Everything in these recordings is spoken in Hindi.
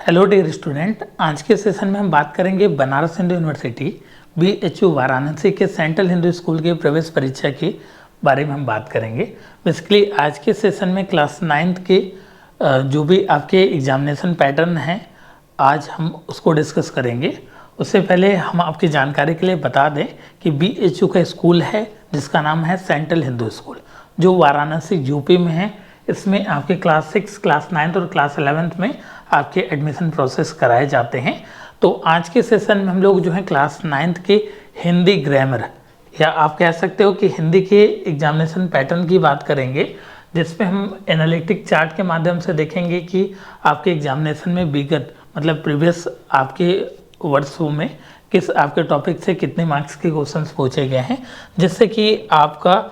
हेलो डियर स्टूडेंट, आज के सेशन में हम बात करेंगे बनारस हिंदू यूनिवर्सिटी BHU वाराणसी के सेंट्रल हिंदू स्कूल के प्रवेश परीक्षा के बारे में हम बात करेंगे। बेसिकली आज के सेशन में क्लास 9th के जो भी आपके एग्जामिनेशन पैटर्न हैं आज हम उसको डिस्कस करेंगे। उससे पहले हम आपकी जानकारी के लिए बता दें कि BHU का स्कूल है जिसका नाम है सेंट्रल हिंदू स्कूल, जो वाराणसी यूपी में है। इसमें आपके क्लास 6, क्लास 9th और क्लास 11th में आपके एडमिशन प्रोसेस कराए जाते हैं। तो आज के सेशन में हम लोग जो है क्लास 9th के हिंदी ग्रामर या आप कह सकते हो कि हिंदी के एग्जामिनेशन पैटर्न की बात करेंगे, जिसमें हम एनालिटिक चार्ट के माध्यम से देखेंगे कि आपके एग्जामिनेशन में विगत मतलब प्रीवियस आपके वर्षों में किस आपके टॉपिक से कितने मार्क्स के क्वेश्चंस पूछे गए हैं, जिससे कि आपका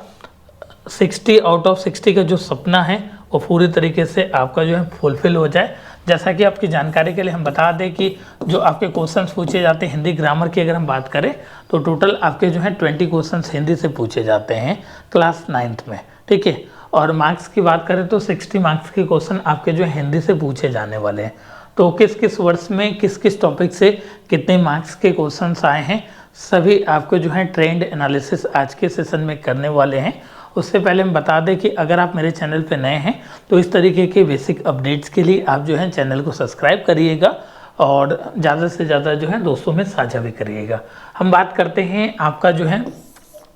60 आउट ऑफ 60 का जो सपना है वो पूरी तरीके से आपका जो है फुलफिल हो जाए। जैसा कि आपकी जानकारी के लिए हम बता दें कि जो आपके क्वेश्चंस पूछे जाते हैं हिंदी ग्रामर की अगर हम बात करें तो टोटल आपके जो है 20 क्वेश्चंस हिंदी से पूछे जाते हैं क्लास 9th में, ठीक है। और मार्क्स की बात करें तो 60 मार्क्स के क्वेश्चन आपके जो है हिंदी से पूछे जाने वाले हैं। तो किस किस वर्ष में किस किस टॉपिक से कितने मार्क्स के क्वेश्चंस आए हैं सभी आपको जो है ट्रेंड एनालिसिस आज के सेशन में करने वाले हैं। उससे पहले हम बता दें कि अगर आप मेरे चैनल पे नए हैं तो इस तरीके के बेसिक अपडेट्स के लिए आप जो है चैनल को सब्सक्राइब करिएगा और ज़्यादा से ज़्यादा जो है दोस्तों में साझा भी करिएगा। हम बात करते हैं आपका जो है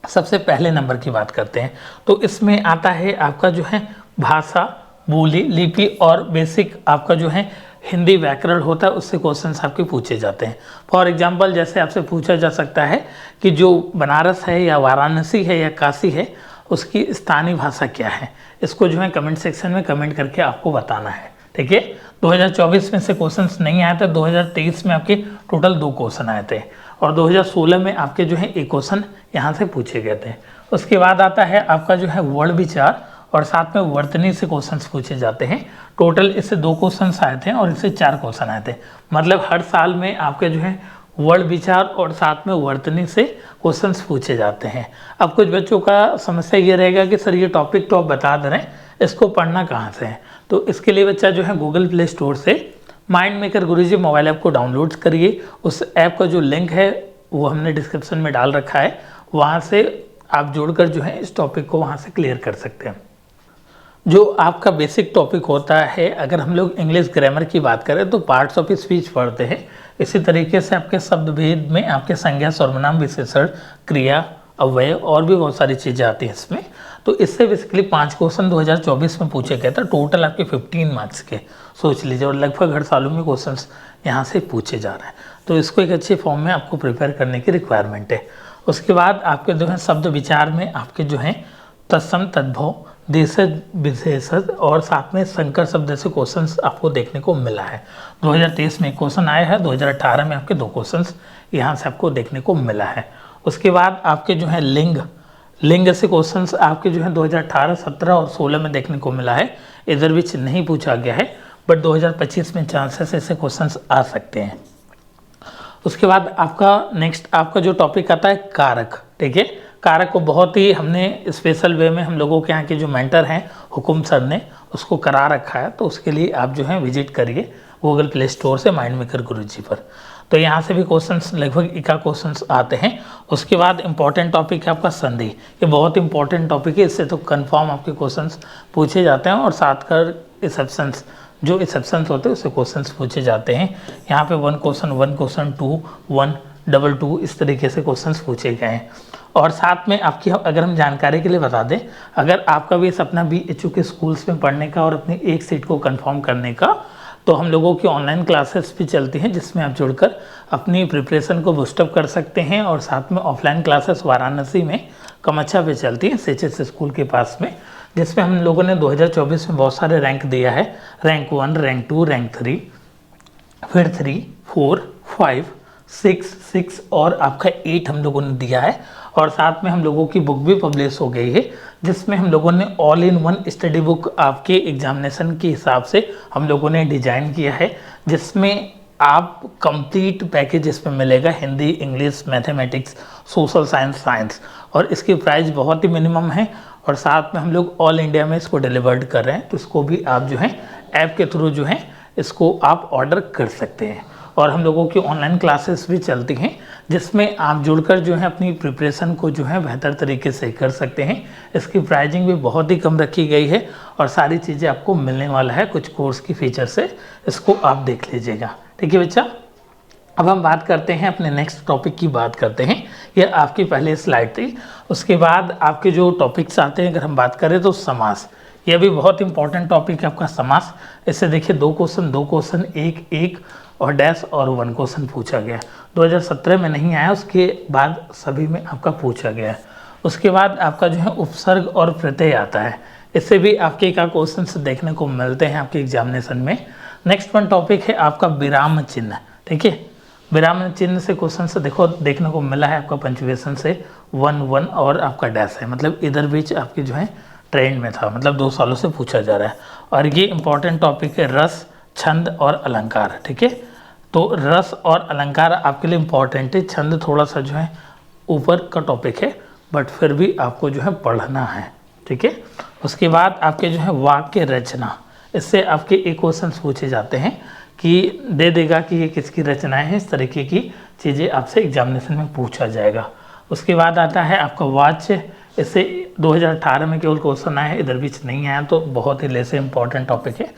सबसे पहले नंबर की बात करते हैं तो इसमें आता है आपका जो है भाषा, बोली, लिपि और बेसिक आपका जो है हिंदी व्याकरण होता है, उससे क्वेश्चंस आपके पूछे जाते हैं। फॉर एग्जांपल जैसे आपसे पूछा जा सकता है कि जो बनारस है या वाराणसी है या काशी है उसकी स्थानीय भाषा क्या है, इसको जो है कमेंट सेक्शन में कमेंट करके आपको बताना है, ठीक है। 2024 में से क्वेश्चंस नहीं आए थे, 2023 में आपके टोटल 2 क्वेश्चन आए थे और 2016 में आपके जो है 1 क्वेश्चन यहाँ से पूछे गए थे। उसके बाद आता है आपका जो है वर्ड विचार और साथ में वर्तनी से क्वेश्चंस पूछे जाते हैं। टोटल इससे 2 क्वेश्चंस आए थे और इससे 4 क्वेश्चन आए थे। मतलब हर साल में आपके जो है वर्ड विचार और साथ में वर्तनी से क्वेश्चंस पूछे जाते हैं। अब कुछ बच्चों का समस्या ये रहेगा कि सर ये टॉपिक तो आप बता दे रहे हैं, इसको पढ़ना कहाँ से है। तो इसके लिए बच्चा जो है गूगल प्ले स्टोर से माइंड मेकर गुरुजी मोबाइल ऐप को डाउनलोड करिए। उस ऐप का जो लिंक है वो हमने डिस्क्रिप्शन में डाल रखा है, वहाँ से आप जोड़कर जो है इस टॉपिक को वहाँ से क्लियर कर सकते हैं। जो आपका बेसिक टॉपिक होता है, अगर हम लोग इंग्लिश ग्रामर की बात करें तो पार्ट्स ऑफ स्पीच पढ़ते हैं। इसी तरीके से आपके शब्द भेद में आपके संज्ञा, सर्वनाम, विशेषण, क्रिया, अव्यय और भी बहुत सारी चीज़ें आती हैं इसमें। तो इससे बेसिकली 5 क्वेश्चन 2024 में पूछे गए थे, टोटल आपके 15 मार्क्स के सोच लीजिए, और लगभग हर सालों में क्वेश्चंस यहाँ से पूछे जा रहे हैं। तो इसको एक अच्छे फॉर्म में आपको प्रिपेयर करने की रिक्वायरमेंट है। उसके बाद आपके जो है शब्द विचार में आपके जो है तत्सम, तद्भव, देशज, विशेषज और साथ में संकर शब्द से क्वेश्चंस आपको देखने को मिला है। 2023 में क्वेश्चन आया है, 2018 में आपके 2 क्वेश्चंस यहाँ से आपको देखने को मिला है। उसके बाद आपके जो है लिंग से क्वेश्चंस आपके जो है 2018, 17 और 16 में देखने को मिला है। इधर बीच नहीं पूछा गया है, बट 2025 में चांसेस ऐसे क्वेश्चंस आ सकते हैं। उसके बाद आपका नेक्स्ट आपका जो टॉपिक आता है कारक, ठीक है। कारक को बहुत ही हमने स्पेशल वे में हम लोगों के यहाँ के जो मेंटर हैं हुकुम सर ने उसको करा रखा है, तो उसके लिए आप जो है विजिट करिए गूगल प्ले स्टोर से माइंड मेकर गुरुजी पर। तो यहाँ से भी क्वेश्चंस लगभग 21 क्वेश्चंस आते हैं। उसके बाद इंपॉर्टेंट टॉपिक है आपका संधि, ये बहुत इंपॉर्टेंट टॉपिक है, इससे तो कंफर्म आपके क्वेश्चंस पूछे जाते हैं और साथ कर एक्सेप्शंस जो एक्सेप्शंस होते हैं उससे क्वेश्चंस पूछे जाते हैं। यहाँ पे 1 क्वेश्चन 1 क्वेश्चन 2 1 2 2 इस तरीके से क्वेश्चंस पूछे गए हैं। और साथ में आपकी अगर हम जानकारी के लिए बता दें, अगर आपका भी सपना BHU के स्कूल्स में पढ़ने का और अपनी एक सीट को कंफर्म करने का, तो हम लोगों की ऑनलाइन क्लासेस भी चलती हैं जिसमें आप जुड़कर अपनी प्रिपरेशन को बूस्टअप कर सकते हैं। और साथ में ऑफलाइन क्लासेस वाराणसी में कमच्छा पे चलती हैं CHS स्कूल के पास में, जिसमें हम लोगों ने 2024 में बहुत सारे रैंक दिया है, रैंक 1, रैंक 2, रैंक 3, फिर 3, 4, 5, 6 और आपका 8 हम लोगों ने दिया है। और साथ में हम लोगों की बुक भी पब्लिश हो गई है, जिसमें हम लोगों ने all in one study book आपके एग्जामिनेशन के हिसाब से हम लोगों ने डिजाइन किया है, जिसमें आप कंप्लीट पैकेज इसमें मिलेगा, Hindi, English, mathematics, social science और इसकी प्राइस बहुत ही मिनिमम है। और साथ में हम लोग ऑल इंडिया में इसको डिलीवर्ड कर रहे हैं, तो इसको भी आप जो है ऐप के थ्रू जो है इसको आप ऑर्डर कर सकते हैं। और हम लोगों की ऑनलाइन क्लासेस भी चलती हैं जिसमें आप जुड़कर जो है अपनी प्रिपरेशन को जो है बेहतर तरीके से कर सकते हैं। इसकी प्राइजिंग भी बहुत ही कम रखी गई है और सारी चीज़ें आपको मिलने वाला है कुछ कोर्स की फीचर से, इसको आप देख लीजिएगा। ठीक है बच्चा, अब हम बात करते हैं अपने नेक्स्ट टॉपिक की बात करते हैं। यह आपकी पहले स्लाइड थी, उसके बाद आपके जो टॉपिक्स आते हैं अगर हम बात करें तो समास, यह भी बहुत इंपॉर्टेंट टॉपिक है आपका समास। इससे देखिए 2 क्वेश्चन, एक और डैश और 1 क्वेश्चन पूछा गया। 2017 में नहीं आया, उसके बाद सभी में आपका पूछा गया है। उसके बाद आपका जो है उपसर्ग और प्रत्यय आता है, इससे भी आपके एक क्वेश्चन देखने को मिलते हैं आपके एग्जामिनेशन में। नेक्स्ट वन टॉपिक है आपका विराम चिन्ह। ठीक है, विराम चिन्ह से क्वेश्चन से देखने को मिला है आपका पंचुएशन से 1 और आपका डैश है, मतलब इधर बीच आपके जो है ट्रेंड में था, मतलब 2 सालों से पूछा जा रहा है। और ये इंपॉर्टेंट टॉपिक है रस, छंद और अलंकार। ठीक है, तो रस और अलंकार आपके लिए इम्पॉर्टेंट है, छंद थोड़ा सा जो है ऊपर का टॉपिक है बट फिर भी आपको जो है पढ़ना है। ठीक है, उसके बाद आपके जो है वाक्य रचना, इससे आपके एक क्वेश्चन पूछे जाते हैं कि दे देगा कि ये किसकी रचनाएं हैं, इस तरीके की चीज़ें आपसे एग्जामिनेशन में पूछा जाएगा। उसके बाद आता है आपका वाच्य, इससे 2018 में केवल क्वेश्चन आया है, इधर बीच नहीं आया, तो बहुत ही लेसे इंपॉर्टेंट टॉपिक है।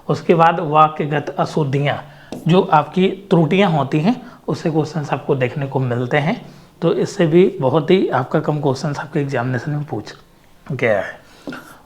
उसके बाद वाक्यगत अशुद्धियाँ, जो आपकी त्रुटियाँ होती हैं उससे क्वेश्चन आपको देखने को मिलते हैं, तो इससे भी बहुत ही आपका कम क्वेश्चन आपके एग्जामिनेशन में पूछ गया है।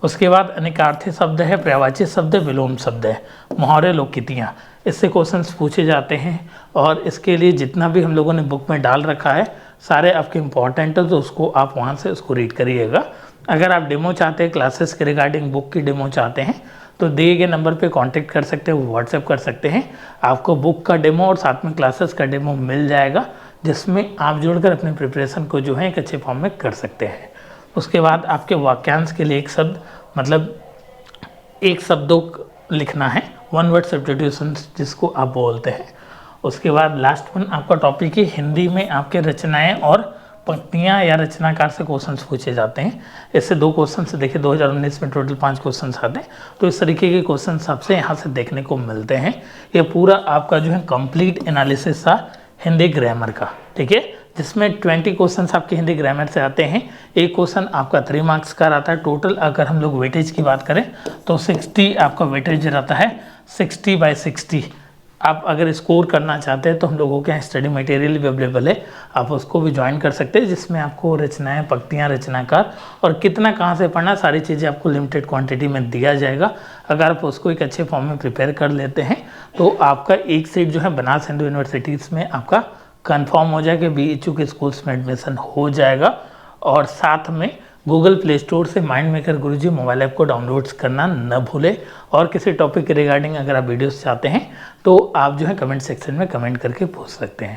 उसके बाद अनेकार्थी शब्द है, पर्यायवाची शब्द है, विलोम शब्द है, मुहावरे, लोकगीतियाँ, इससे क्वेश्चंस पूछे जाते हैं। और इसके लिए जितना भी हम लोगों ने बुक में डाल रखा है सारे आपके इम्पॉर्टेंट है, तो उसको आप वहाँ से उसको रीड करिएगा। अगर आप डेमो चाहते हैं क्लासेस के रिगार्डिंग बुक की डेमो चाहते हैं तो दिए गए नंबर पे कांटेक्ट कर सकते हैं, व्हाट्सएप कर सकते हैं, आपको बुक का डेमो और साथ में क्लासेस का डेमो मिल जाएगा, जिसमें आप जुड़कर अपने प्रिपरेशन को जो है एक अच्छे फॉर्म में कर सकते हैं। उसके बाद आपके वाक्यांश के लिए एक शब्द, मतलब एक शब्दों लिखना है, 1 वर्ड सब्स्टिट्यूशन जिसको आप बोलते हैं। उसके बाद लास्ट वन आपका टॉपिक है हिंदी में आपके रचनाएं और पंक्तियां या रचनाकार से क्वेश्चंस पूछे जाते हैं। इससे 2 क्वेश्चन से देखिए 2019 में टोटल 5 क्वेश्चन आते हैं, तो इस तरीके के क्वेश्चन आपसे यहाँ से देखने को मिलते हैं। ये पूरा आपका जो है कंप्लीट एनालिसिस था हिंदी ग्रामर का। ठीक है, जिसमें 20 क्वेश्चन आपके हिंदी ग्रामर से आते हैं, एक क्वेश्चन आपका 3 मार्क्स का रहता है। टोटल अगर हम लोग वेटेज की बात करें तो 60 आपका वेटेज रहता है, 60/60। आप अगर स्कोर करना चाहते हैं तो हम लोगों के यहाँ स्टडी मटेरियल भी अवेलेबल है, आप उसको भी ज्वाइन कर सकते हैं, जिसमें आपको रचनाएं, पंक्तियाँ, रचनाकार और कितना कहाँ से पढ़ना, सारी चीज़ें आपको लिमिटेड क्वांटिटी में दिया जाएगा। अगर आप उसको एक अच्छे फॉर्म में प्रिपेयर कर लेते हैं तो आपका एक सीट जो है बनारस हिंदू यूनिवर्सिटीज़ में आपका कंफर्म हो जाएगा, BHU के स्कूल्स में एडमिशन हो जाएगा। और साथ में गूगल प्ले स्टोर से माइंड मेकर गुरुजी मोबाइल ऐप को डाउनलोड्स करना न भूलें। और किसी टॉपिक के रिगार्डिंग अगर आप वीडियोस चाहते हैं तो आप जो है कमेंट सेक्शन में कमेंट करके पूछ सकते हैं।